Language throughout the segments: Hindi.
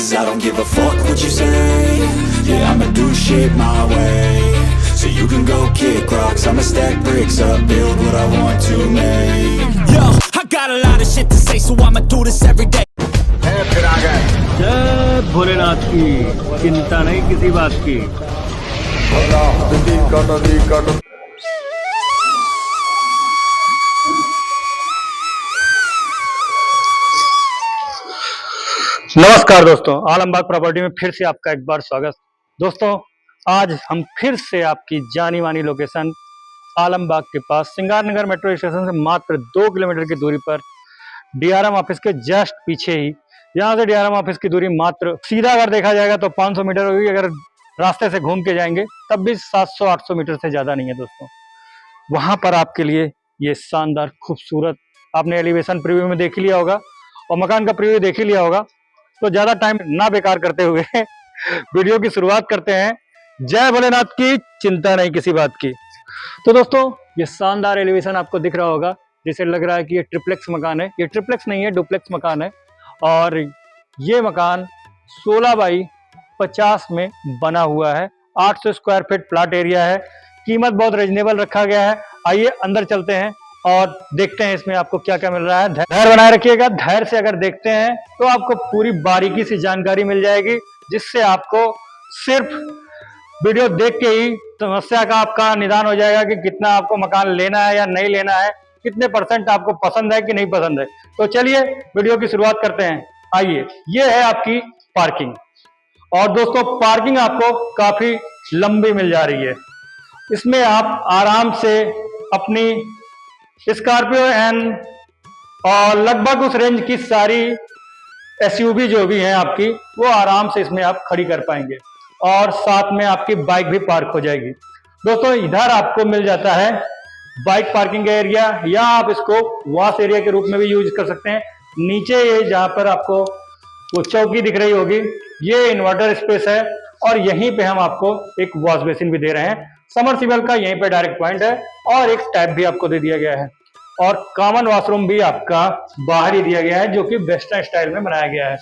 'cause I don't give a fuck what you say. Yeah, I'ma do shit my way. So you can go kick rocks, I'ma stack bricks up, build what I want to make. Yo, I got a lot of shit to say, so I'ma do this every day. फिर आ गए। जय भोलेनाथ की, चिंता नहीं किसी बात की। नमस्कार दोस्तों, आलमबाग प्रॉपर्टी में फिर से आपका एक बार स्वागत। दोस्तों, आज हम फिर से आपकी जानी मानी लोकेशन आलमबाग के पास सिंगार नगर मेट्रो स्टेशन से मात्र 2 किलोमीटर की दूरी पर डीआरएम ऑफिस के जस्ट पीछे ही, यहाँ से डीआरएम ऑफिस की दूरी मात्र सीधा अगर देखा जाएगा तो 500 मीटर होगी, अगर रास्ते से घूम के जाएंगे तब भी 700-800 मीटर से ज़्यादा नहीं है दोस्तों। वहाँ पर आपके लिए ये शानदार खूबसूरत, आपने एलिवेशन प्रीव्यू में देख लिया होगा और मकान का प्रीव्यू देख ही लिया होगा, तो ज़्यादा टाइम ना बेकार करते हुए वीडियो की शुरुआत करते हैं। जय भोलेनाथ की, चिंता नहीं किसी बात की। तो दोस्तों, ये शानदार एलिवेशन आपको दिख रहा होगा, जिसे लग रहा है कि ये ट्रिप्लेक्स मकान है। ये ट्रिप्लेक्स नहीं है, डुप्लेक्स मकान है। और ये मकान 16 बाई 50 में बना हुआ है। 800 स्क्वायर फीट प्लॉट एरिया है। कीमत बहुत रीजनेबल रखा गया है। आइए अंदर चलते हैं और देखते हैं इसमें आपको क्या क्या मिल रहा है। धैर्य बनाए रखिएगा। धैर्य से अगर देखते हैं तो आपको पूरी बारीकी से जानकारी मिल जाएगी, जिससे आपको सिर्फ वीडियो देख के ही समस्या का आपका निदान हो जाएगा कि कितना आपको मकान लेना है या नहीं लेना है, कितने % आपको पसंद है कि नहीं पसंद है। तो चलिए वीडियो की शुरुआत करते हैं। आइए, ये है आपकी पार्किंग। और दोस्तों, पार्किंग आपको काफी लंबी मिल जा रही है। इसमें आप आराम से अपनी स्कॉर्पियो एन और लगभग उस रेंज की सारी एसयूवी जो भी है आपकी, वो आराम से इसमें आप खड़ी कर पाएंगे और साथ में आपकी बाइक भी पार्क हो जाएगी। दोस्तों, इधर आपको मिल जाता है बाइक पार्किंग का एरिया, या आप इसको वॉश एरिया के रूप में भी यूज कर सकते हैं। नीचे ये जहाँ पर आपको वो चौकी दिख रही होगी, ये इन्वर्टर स्पेस है और यहीं पे हम आपको एक वॉश बेसिन भी दे रहे हैं। समरसीबल का यहीं पे डायरेक्ट पॉइंट है और एक टैप भी आपको दे दिया गया है। और कॉमन वॉशरूम भी आपका बाहर ही दिया गया है, जो कि वेस्टर्न स्टाइल में बनाया गया है।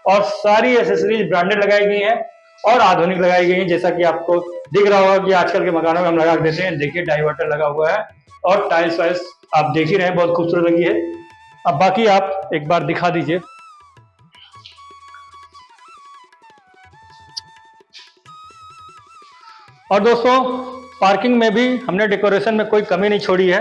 और सारी एसेसरीज ब्रांडेड लगाई गई हैं और आधुनिक लगाई गई हैं, जैसा कि आपको दिख रहा होगा कि आजकल के मकानों में हम लगा देते हैं। देखिए, डाइवर्टर लगा हुआ है और टाइल्स वाइल्स आप देख ही रहे हैं, बहुत खूबसूरत लगी है। अब बाकी आप एक बार दिखा दीजिए। और दोस्तों, पार्किंग में भी हमने डेकोरेशन में कोई कमी नहीं छोड़ी है।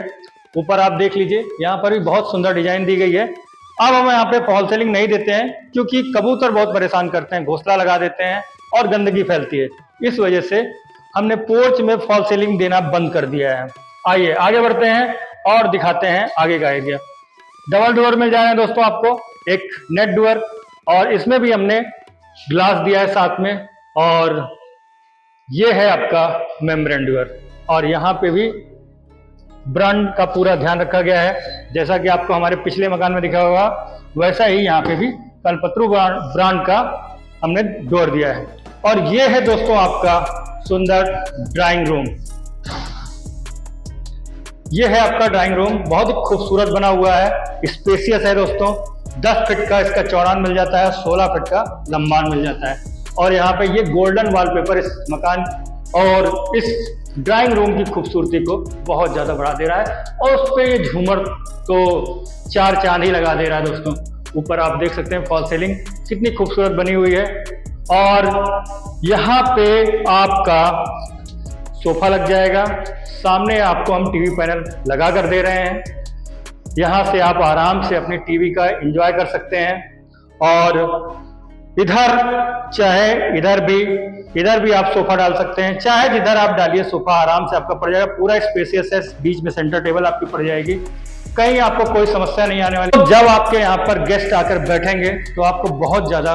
ऊपर आप देख लीजिए, यहाँ पर भी बहुत सुंदर डिजाइन दी गई है। अब हम यहाँ पे फॉल सीलिंग नहीं देते हैं, क्योंकि कबूतर बहुत परेशान करते हैं, घोंसला लगा देते हैं और गंदगी फैलती है। इस वजह से हमने पोर्च में फॉल सीलिंग देना बंद कर दिया है। आइए आगे बढ़ते हैं और दिखाते हैं आगे का एरिया। डबल डोर मिल जाए दोस्तों आपको, एक नेट डोर, और इसमें भी हमने ग्लास दिया है साथ में। और ये है आपका मेम्ब्रेन डोर, और यहाँ पे भी ब्रांड का पूरा ध्यान रखा गया है। जैसा कि आपको हमारे पिछले मकान में दिखा होगा, वैसा ही यहाँ पे भी कल्पतरू ब्रांड का हमने डोर दिया है। और ये है दोस्तों आपका सुंदर ड्राइंग रूम। ये है आपका ड्राइंग रूम, बहुत ही खूबसूरत बना हुआ है, स्पेसियस है दोस्तों। 10 फीट का इसका चौड़ान मिल जाता है, 16 फीट का लंबान मिल जाता है। और यहाँ पे ये गोल्डन वॉलपेपर इस मकान और इस ड्राइंग रूम की खूबसूरती को बहुत ज्यादा बढ़ा दे रहा है। और उस पे ये झूमर तो 4 चांद ही लगा दे रहा है दोस्तों। ऊपर आप देख सकते हैं फॉल सीलिंग कितनी खूबसूरत बनी हुई है। और यहाँ पे आपका सोफा लग जाएगा। सामने आपको हम टीवी पैनल लगा कर दे रहे हैं। यहाँ से आप आराम से अपनी टीवी का एंजॉय कर सकते हैं। और इधर चाहे इधर भी आप सोफा डाल सकते हैं, चाहे जिधर आप डालिए सोफा आराम से आपका पड़ जाएगा। पूरा स्पेसियस है, बीच में सेंटर टेबल आपकी पड़ जाएगी, कहीं आपको कोई समस्या नहीं आने वाली। तो जब आपके यहाँ पर गेस्ट आकर बैठेंगे तो आपको बहुत ज्यादा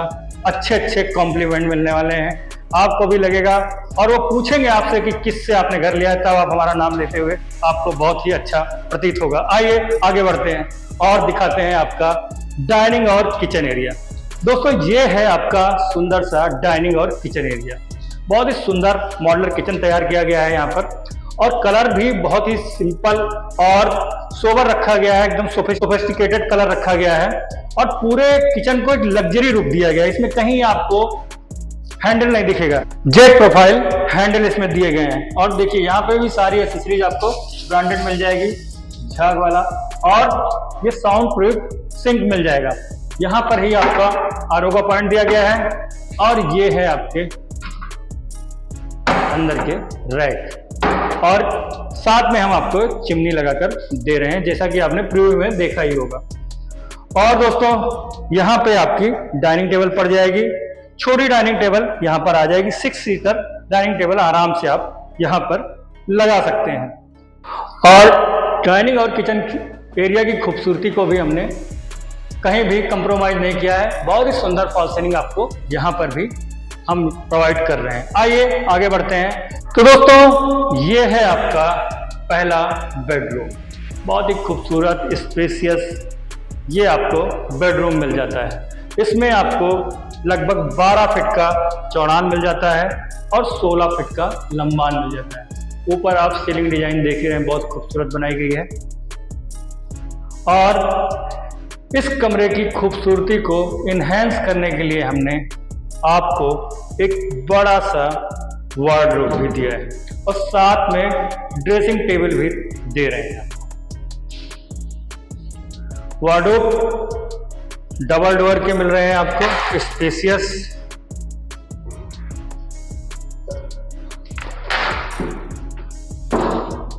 अच्छे कॉम्प्लीमेंट मिलने वाले हैं। आपको भी लगेगा, और वो पूछेंगे आपसे कि किससे आपने घर लिया है, तब आप हमारा नाम लेते हुए आपको बहुत ही अच्छा प्रतीत होगा। आइए आगे बढ़ते हैं और दिखाते हैं आपका डाइनिंग और किचन एरिया। दोस्तों, ये है आपका सुंदर सा डाइनिंग और किचन एरिया। बहुत ही सुंदर मॉड्यूलर किचन तैयार किया गया है यहाँ पर। और कलर भी बहुत ही सिंपल और सोबर रखा गया है, एकदम सोफिस्टिकेटेड कलर रखा गया है और पूरे किचन को एक लग्जरी रूप दिया गया है। इसमें कहीं आपको हैंडल नहीं दिखेगा, जेट प्रोफाइल हैंडल इसमें दिए गए हैं। और देखिए यहाँ पे भी सारी एसेसरीज आपको ब्रांडेड मिल जाएगी, झाग वाला, और ये साउंड प्रूफ सिंक मिल जाएगा। यहाँ पर ही आपका आरओ का पॉइंट दिया गया है और ये है आपके अंदर के रैक, और साथ में हम आपको चिमनी लगाकर दे रहे हैं, जैसा कि आपने प्रीव्यू में देखा ही होगा। और दोस्तों यहाँ पे आपकी डाइनिंग टेबल पड़ जाएगी, छोटी डाइनिंग टेबल यहाँ पर आ जाएगी। 6 सीटर डाइनिंग टेबल आराम से आप यहाँ पर लगा सकते हैं। और डाइनिंग और किचन एरिया की खूबसूरती को भी हमने कहीं भी कंप्रोमाइज नहीं किया है। बहुत ही सुंदर फॉल सीलिंग आपको यहाँ पर भी हम प्रोवाइड कर रहे हैं। आइए आगे बढ़ते हैं। तो दोस्तों ये है आपका पहला बेडरूम, बहुत ही खूबसूरत स्पेसियस ये आपको बेडरूम मिल जाता है। इसमें आपको लगभग 12 फीट का चौड़ान मिल जाता है और 16 फीट का लंबान मिल जाता है। ऊपर आप सीलिंग डिजाइन देख रहे हैं, बहुत खूबसूरत बनाई गई है। और इस कमरे की खूबसूरती को इन्हेंस करने के लिए हमने आपको एक बड़ा सा वार्डरोब भी दिया है और साथ में ड्रेसिंग टेबल भी दे रहे हैं। वार्डरोब डबल डोर के मिल रहे हैं आपको, स्पेसियस।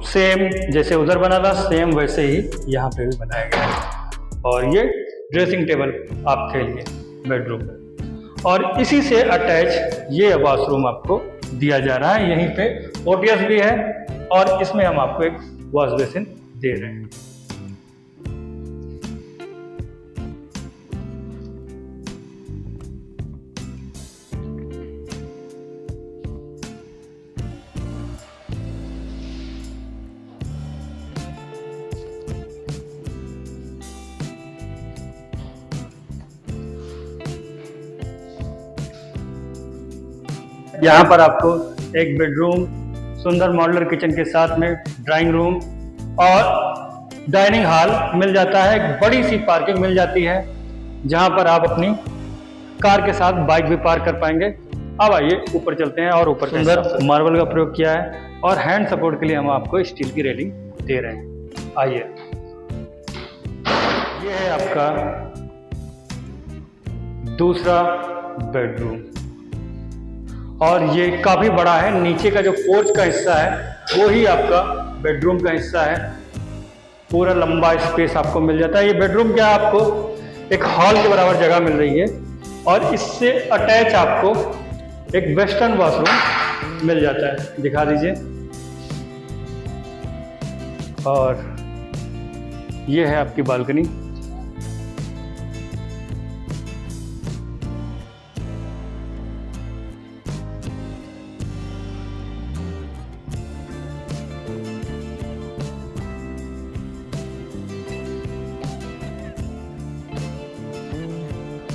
सेम जैसे उधर बना था सेम वैसे ही यहाँ पे भी बनाया गया है। और ये ड्रेसिंग टेबल आपके लिए बेडरूम में, और इसी से अटैच ये वॉशरूम आपको दिया जा रहा है। यहीं पे ओटीएस भी है और इसमें हम आपको एक वॉश बेसिन दे रहे हैं। यहाँ पर आपको एक बेडरूम, सुंदर मॉड्यूलर किचन के साथ में ड्राइंग रूम और डाइनिंग हॉल मिल जाता है। एक बड़ी सी पार्किंग मिल जाती है जहाँ पर आप अपनी कार के साथ बाइक भी पार्क कर पाएंगे। अब आइए ऊपर चलते हैं। और ऊपर सुंदर मार्बल का प्रयोग किया है और हैंड सपोर्ट के लिए हम आपको स्टील की रेलिंग दे रहे हैं। आइए, ये है आपका दूसरा बेडरूम और ये काफी बड़ा है। नीचे का जो पोर्च का हिस्सा है वो ही आपका बेडरूम का हिस्सा है। पूरा लंबा स्पेस आपको मिल जाता है। ये बेडरूम क्या आपको एक हॉल के बराबर जगह मिल रही है और इससे अटैच आपको एक वेस्टर्न वॉशरूम मिल जाता है। दिखा दीजिए। और ये है आपकी बालकनी।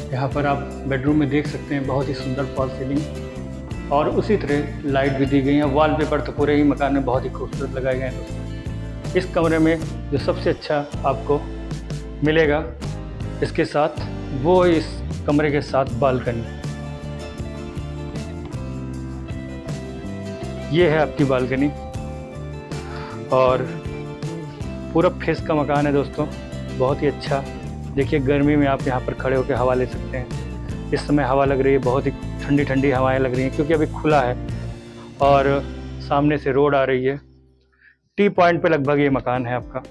यहाँ पर आप बेडरूम में देख सकते हैं बहुत ही सुंदर फॉल सीलिंग और उसी तरह लाइट भी दी गई है। वॉलपेपर तो पूरे ही मकान में बहुत ही खूबसूरत लगाए गए हैं दोस्तों। इस कमरे में जो सबसे अच्छा आपको मिलेगा इसके साथ वो इस कमरे के साथ बालकनी। ये है आपकी बालकनी और पूरा फेस का मकान है दोस्तों, बहुत ही अच्छा। देखिए गर्मी में आप यहाँ पर खड़े होकर हवा ले सकते हैं। इस समय हवा लग रही है, बहुत ही ठंडी ठंडी हवाएं लग रही हैं क्योंकि अभी खुला है और सामने से रोड आ रही है। टी पॉइंट पे लगभग ये मकान है आपका।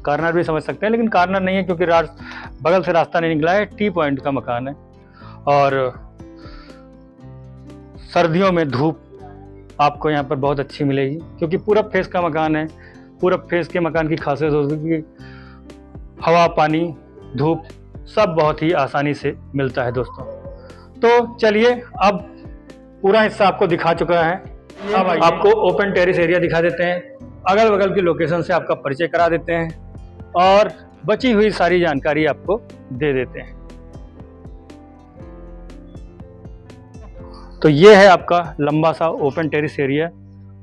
कार्नर भी समझ सकते हैं लेकिन कार्नर नहीं है क्योंकि बगल से रास्ता नहीं निकला है। टी पॉइंट का मकान है और सर्दियों में धूप आपको यहाँ पर बहुत अच्छी मिलेगी क्योंकि पूरा फेस का मकान है। पूरा फेस के मकान की खासियत होती है कि हवा, पानी, धूप सब बहुत ही आसानी से मिलता है दोस्तों। तो चलिए अब पूरा हिस्सा आपको दिखा चुका है। अब आपको ओपन टेरेस एरिया दिखा देते हैं, अगल बगल की लोकेशन से आपका परिचय करा देते हैं और बची हुई सारी जानकारी आपको दे देते हैं। तो ये है आपका लंबा सा ओपन टेरेस एरिया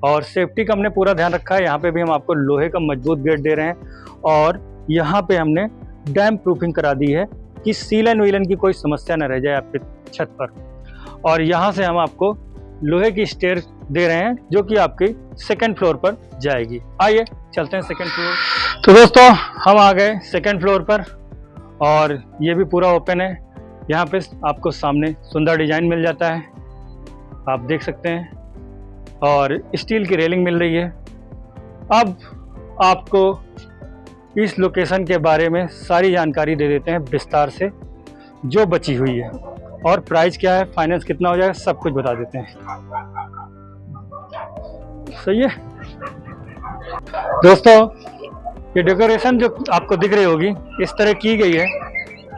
और सेफ्टी का हमने पूरा ध्यान रखा है। यहाँ पे भी हम आपको लोहे का मजबूत गेट दे रहे हैं और यहाँ पे हमने डैम प्रूफिंग करा दी है कि सीलन वीलन की कोई समस्या न रह जाए आपके छत पर। और यहाँ से हम आपको लोहे की स्टेयर दे रहे हैं जो कि आपकी सेकंड फ्लोर पर जाएगी। आइए चलते हैं सेकंड फ्लोर। तो दोस्तों हम आ गए सेकंड फ्लोर पर और ये भी पूरा ओपन है। यहाँ पे आपको सामने सुंदर डिजाइन मिल जाता है, आप देख सकते हैं, और स्टील की रेलिंग मिल रही है। अब आपको इस लोकेशन के बारे में सारी जानकारी दे देते हैं विस्तार से जो बची हुई है, और प्राइस क्या है, फाइनेंस कितना हो जाएगा, सब कुछ बता देते हैं। सही है दोस्तों, ये डेकोरेशन जो आपको दिख रही होगी इस तरह की गई है।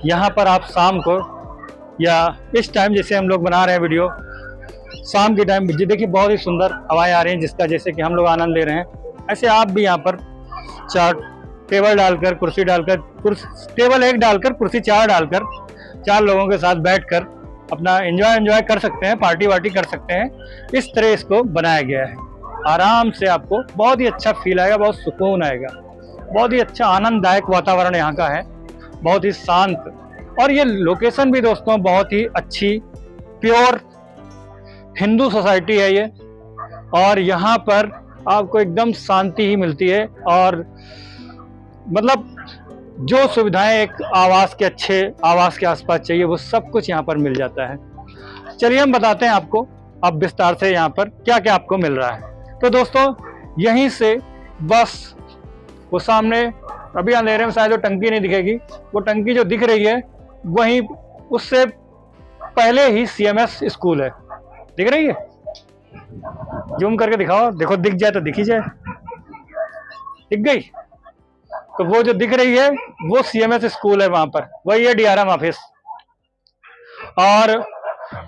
यहाँ पर आप शाम को या इस टाइम जैसे हम लोग बना रहे हैं वीडियो, शाम के टाइम देखिए बहुत ही सुंदर हवाएं आ रही हैं जिसका जैसे कि हम लोग आनंद ले रहे हैं, ऐसे आप भी यहाँ पर 4 टेबल डालकर, कुर्सी डालकर, टेबल 1 डालकर कुर्सी 4 डालकर 4 लोगों के साथ बैठकर अपना एंजॉय कर सकते हैं, पार्टी वार्टी कर सकते हैं। इस तरह इसको बनाया गया है। आराम से आपको बहुत ही अच्छा फील आएगा, बहुत सुकून आएगा, बहुत ही अच्छा आनंददायक वातावरण यहाँ का है, बहुत ही शांत। और ये लोकेशन भी दोस्तों बहुत ही अच्छी प्योर हिंदू सोसाइटी है ये, और यहाँ पर आपको एकदम शांति ही मिलती है। और मतलब जो सुविधाएं एक आवास के अच्छे आवास के आसपास चाहिए वो सब कुछ यहाँ पर मिल जाता है। चलिए हम बताते हैं आपको अब विस्तार से यहाँ पर क्या क्या आपको मिल रहा है। तो दोस्तों यहीं से बस वो सामने अभी अंधेरे में शायद वो टंकी नहीं दिखेगी, वो टंकी जो दिख रही है वहीं उससे पहले ही CMS स्कूल है, दिख रही है, जूम करके दिखाओ, देखो दिख जाए तो दिखी जाए, दिख गई। तो वो जो दिख रही है वो CMS स्कूल है, वहां पर वही है DRM ऑफिस, और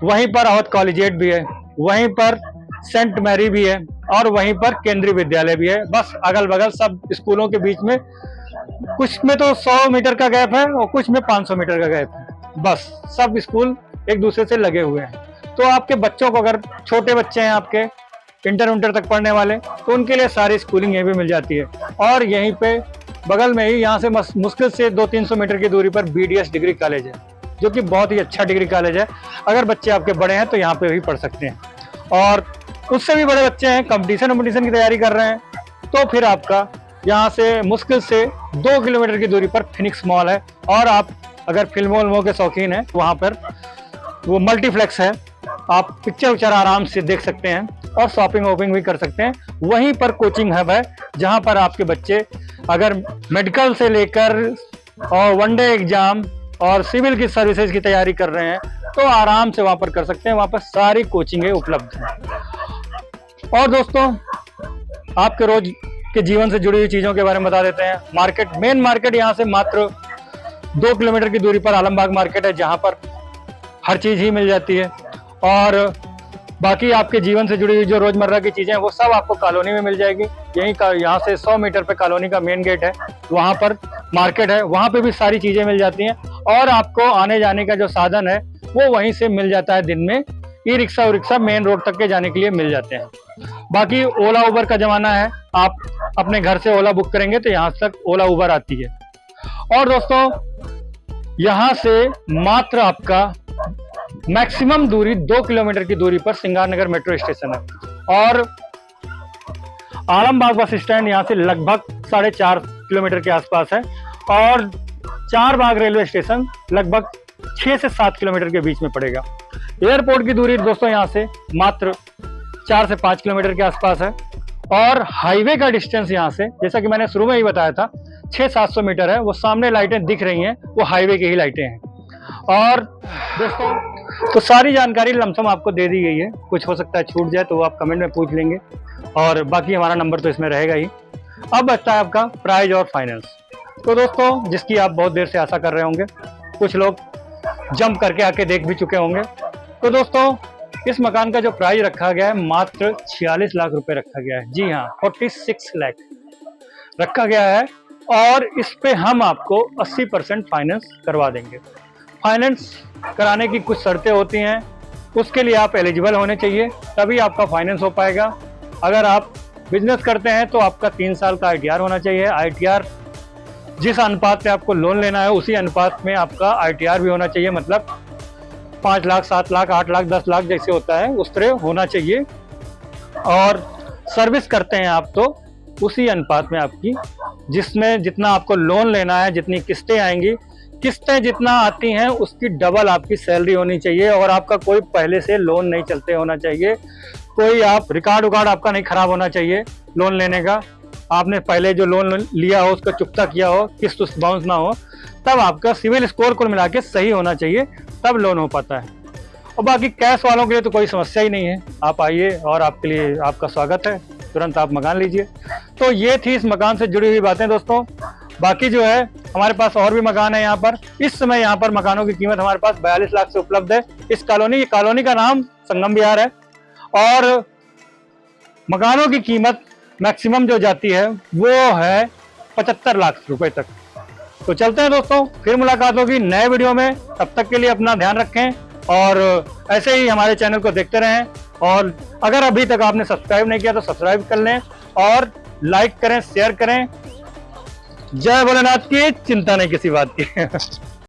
वहीं पर अवध कॉलेजिएट भी है, वहीं पर सेंट मैरी भी है, और वहीं पर केंद्रीय विद्यालय भी है। बस अगल बगल सब स्कूलों के बीच में कुछ में तो 100 मीटर का गैप है और कुछ में 500 मीटर का गैप है। बस सब स्कूल एक दूसरे से लगे हुए हैं। तो आपके बच्चों को, अगर छोटे बच्चे हैं आपके इंटर तक पढ़ने वाले, तो उनके लिए सारी स्कूलिंग यहीं पे मिल जाती है। और यहीं पे बगल में ही यहाँ से मुश्किल से 200-300 मीटर की दूरी पर BDS डिग्री कॉलेज है, जो कि बहुत ही अच्छा डिग्री कॉलेज है। अगर बच्चे आपके बड़े हैं तो यहाँ पे भी पढ़ सकते हैं, और उससे भी बड़े बच्चे हैं कंपटीशन की तैयारी कर रहे हैं, तो फिर आपका यहाँ से मुश्किल से 2 किलोमीटर की दूरी पर फिनिक्स मॉल है। और आप अगर फिल्मों के शौकीन हैं, वहाँ पर वो मल्टीप्लेक्स है, आप पिक्चर आराम से देख सकते हैं और शॉपिंग वॉपिंग भी कर सकते हैं। वहीं पर कोचिंग हब है, जहाँ पर आपके बच्चे अगर मेडिकल से लेकर और वनडे एग्जाम और सिविल की सर्विसेज की तैयारी कर रहे हैं तो आराम से वहाँ पर कर सकते हैं। वहाँ पर सारी कोचिंगें उपलब्ध हैं। और दोस्तों आपके रोज के जीवन से जुड़ी हुई चीज़ों के बारे में बता देते हैं। मेन मार्केट यहाँ से मात्र 2 किलोमीटर की दूरी पर आलमबाग मार्केट है, जहाँ पर हर चीज़ ही मिल जाती है। और बाकी आपके जीवन से जुड़ी हुई जो रोजमर्रा की चीजें हैं वो सब आपको कॉलोनी में मिल जाएगी। यहाँ से 100 मीटर पे कॉलोनी का मेन गेट है, वहाँ पर मार्केट है, वहाँ पे भी सारी चीजें मिल जाती हैं। और आपको आने जाने का जो साधन है वो वहीं से मिल जाता है। दिन में ई-रिक्शा मेन रोड तक के जाने के लिए मिल जाते हैं। बाकी ओला उबर का जमाना है, आप अपने घर से ओला बुक करेंगे तो यहाँ तक ओला उबर आती है। और दोस्तों यहाँ से मात्र आपका मैक्सिमम दूरी 2 किलोमीटर की दूरी पर सिंगारनगर मेट्रो स्टेशन है, और आलमबाग बस स्टैंड यहाँ से लगभग 4.5 किलोमीटर के आसपास है, और चारबाग रेलवे स्टेशन लगभग 6 से 7 किलोमीटर के बीच में पड़ेगा। एयरपोर्ट की दूरी दोस्तों यहाँ से मात्र 4 से 5 किलोमीटर के आसपास है, और हाईवे का डिस्टेंस यहाँ से, जैसा कि मैंने शुरू में ही बताया था, 600-700 मीटर है। वो सामने लाइटें दिख रही हैं वो हाईवे की ही लाइटें हैं। और दोस्तों तो सारी जानकारी लमसम आपको दे दी गई है, कुछ हो सकता है छूट जाए तो वो आप कमेंट में पूछ लेंगे, और बाकी हमारा नंबर तो इसमें रहेगा ही। अब बचता है आपका प्राइस और फाइनेंस। तो दोस्तों जिसकी आप बहुत देर से आशा कर रहे होंगे, कुछ लोग जंप करके आके देख भी चुके होंगे। तो दोस्तों इस मकान का जो प्राइस रखा गया है मात्र 46 लाख रुपए रखा गया है। जी हाँ, 46 लाख रखा गया है, और इस पे हम आपको 80% फाइनेंस करवा देंगे। फाइनेंस कराने की कुछ शर्तें होती हैं, उसके लिए आप एलिजिबल होने चाहिए, तभी आपका फाइनेंस हो पाएगा। अगर आप बिजनेस करते हैं तो आपका 3 साल का ITR होना चाहिए। ITR जिस अनुपात में आपको लोन लेना है उसी अनुपात में आपका ITR भी होना चाहिए, मतलब 5 लाख, 7 लाख, 8 लाख, 10 लाख जैसे होता है उस तरह होना चाहिए। और सर्विस करते हैं आप तो उसी अनुपात में आपकी, जिसमें जितना आपको लोन लेना है, जितनी किस्तें आएंगी, किस्तें जितना आती हैं उसकी डबल आपकी सैलरी होनी चाहिए। और आपका कोई पहले से लोन नहीं चलते होना चाहिए, कोई आप रिकॉर्ड उकार्ड आपका नहीं खराब होना चाहिए लोन लेने का। आपने पहले जो लोन लिया हो उसका चुकता किया हो, किस्त बाउंस ना हो, तब आपका सिविल स्कोर कुल मिला के सही होना चाहिए, तब लोन हो पाता है। और बाकी कैश वालों के लिए तो कोई समस्या ही नहीं है, आप आइए और आपके लिए आपका स्वागत है, तुरंत आप मकान लीजिए। तो ये थी इस मकान से जुड़ी हुई बातें दोस्तों। बाकी जो है हमारे पास और भी मकान है यहाँ पर। इस समय यहाँ पर मकानों की कीमत हमारे पास 42 लाख से उपलब्ध है। इस कॉलोनी का नाम संगम विहार है और मकानों की कीमत मैक्सिमम जो जाती है वो है 75 लाख रुपए तक। तो चलते हैं दोस्तों, फिर मुलाकात होगी नए वीडियो में। तब तक के लिए अपना ध्यान रखें और ऐसे ही हमारे चैनल को देखते रहें। और अगर अभी तक आपने सब्सक्राइब नहीं किया तो सब्सक्राइब कर लें और लाइक करें, शेयर करें। जय भोलेनाथ की, चिंता नहीं किसी बात की।